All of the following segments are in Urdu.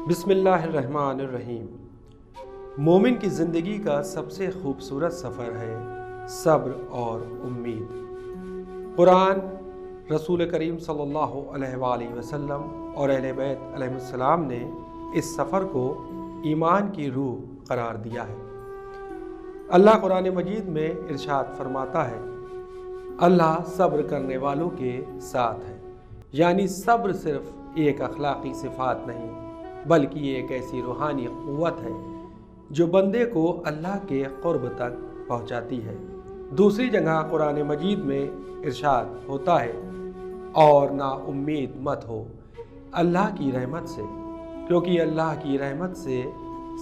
بسم اللہ الرحمن الرحیم۔ مومن کی زندگی کا سب سے خوبصورت سفر ہے صبر اور امید۔ قرآن، رسول کریم صلی اللہ علیہ وآلہ وسلم اور اہل بیت علیہ السلام نے اس سفر کو ایمان کی روح قرار دیا ہے۔ اللہ قرآن مجید میں ارشاد فرماتا ہے، اللہ صبر کرنے والوں کے ساتھ ہے۔ یعنی صبر صرف ایک اخلاقی صفات نہیں، بلکہ یہ ایک ایسی روحانی قوت ہے جو بندے کو اللہ کے قرب تک پہنچاتی ہے۔ دوسری جگہ قرآن مجید میں ارشاد ہوتا ہے، اور نا امید مت ہو اللہ کی رحمت سے، کیونکہ اللہ کی رحمت سے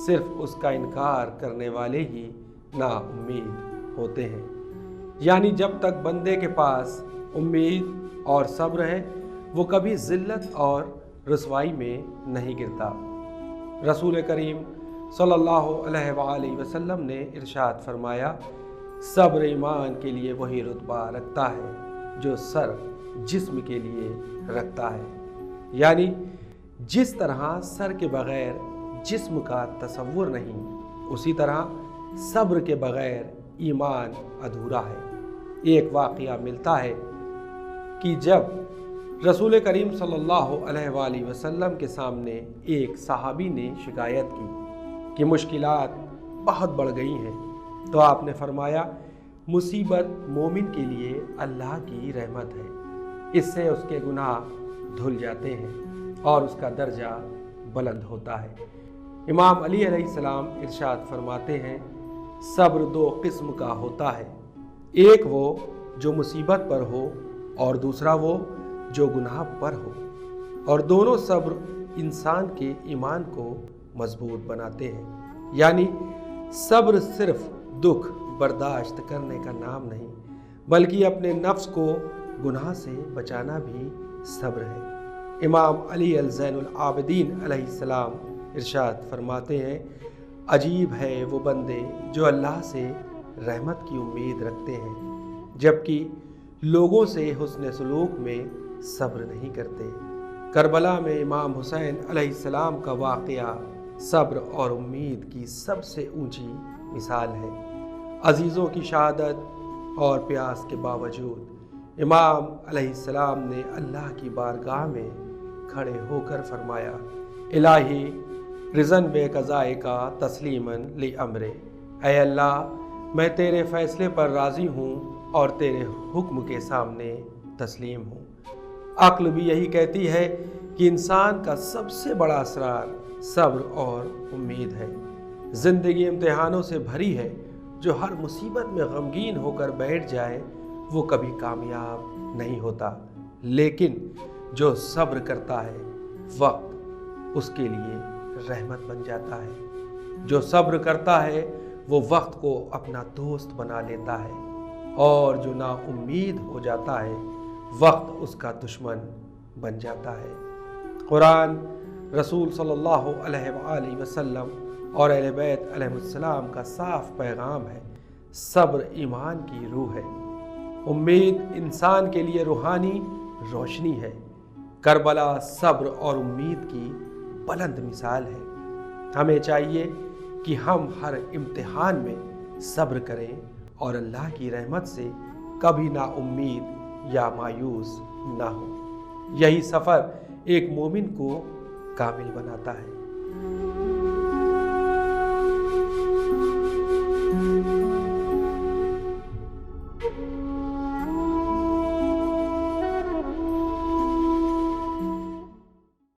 صرف اس کا انکار کرنے والے ہی نا امید ہوتے ہیں۔ یعنی جب تک بندے کے پاس امید اور صبر ہے، وہ کبھی ذلت اور رسوائی میں نہیں گرتا۔ رسول کریم صلی اللہ علیہ وآلہ وسلم نے ارشاد فرمایا، صبر ایمان کے لیے وہی رتبہ رکھتا ہے جو سر جسم کے لیے رکھتا ہے۔ یعنی جس طرح سر کے بغیر جسم کا تصور نہیں، اسی طرح صبر کے بغیر ایمان ادھورا ہے۔ ایک واقعہ ملتا ہے کہ جب رسول کریم صلی اللہ علیہ وآلہ وسلم کے سامنے ایک صحابی نے شکایت کی کہ مشکلات بہت بڑھ گئی ہیں، تو آپ نے فرمایا، مصیبت مومن کے لیے اللہ کی رحمت ہے، اس سے اس کے گناہ دھل جاتے ہیں اور اس کا درجہ بلند ہوتا ہے۔ امام علی علیہ السلام ارشاد فرماتے ہیں، صبر دو قسم کا ہوتا ہے، ایک وہ جو مصیبت پر ہو اور دوسرا وہ جو گناہ پر ہو، اور دونوں صبر انسان کے ایمان کو مضبوط بناتے ہیں۔ یعنی صبر صرف دکھ برداشت کرنے کا نام نہیں، بلکہ اپنے نفس کو گناہ سے بچانا بھی صبر ہے۔ امام علی الزین العابدین علیہ السلام ارشاد فرماتے ہیں، عجیب ہے وہ بندے جو اللہ سے رحمت کی امید رکھتے ہیں، جبکہ لوگوں سے حسن سلوک میں صبر نہیں کرتے۔ کربلا میں امام حسین علیہ السلام کا واقعہ صبر اور امید کی سب سے اونچی مثال ہے۔ عزیزوں کی شہادت اور پیاس کے باوجود امام علیہ السلام نے اللہ کی بارگاہ میں کھڑے ہو کر فرمایا، الہی رضن بے قضائے کا تسلیماً لامرے، اے اللہ میں تیرے فیصلے پر راضی ہوں اور تیرے حکم کے سامنے تسلیم ہوں۔ عقل بھی یہی کہتی ہے کہ انسان کا سب سے بڑا اسرار صبر اور امید ہے۔ زندگی امتحانوں سے بھری ہے، جو ہر مصیبت میں غمگین ہو کر بیٹھ جائے وہ کبھی کامیاب نہیں ہوتا، لیکن جو صبر کرتا ہے وقت اس کے لیے رحمت بن جاتا ہے۔ جو صبر کرتا ہے وہ وقت کو اپنا دوست بنا لیتا ہے، اور جو نا امید ہو جاتا ہے وقت اس کا دشمن بن جاتا ہے۔ قرآن، رسول صلی اللہ علیہ وآلہ وسلم اور اہل بیت علیہ السلام کا صاف پیغام ہے، صبر ایمان کی روح ہے، امید انسان کے لیے روحانی روشنی ہے۔ کربلا صبر اور امید کی بلند مثال ہے۔ ہمیں چاہیے کہ ہم ہر امتحان میں صبر کریں اور اللہ کی رحمت سے کبھی نا امید یا مایوس نہ ہو۔ یہی سفر ایک مومن کو کامل بناتا ہے۔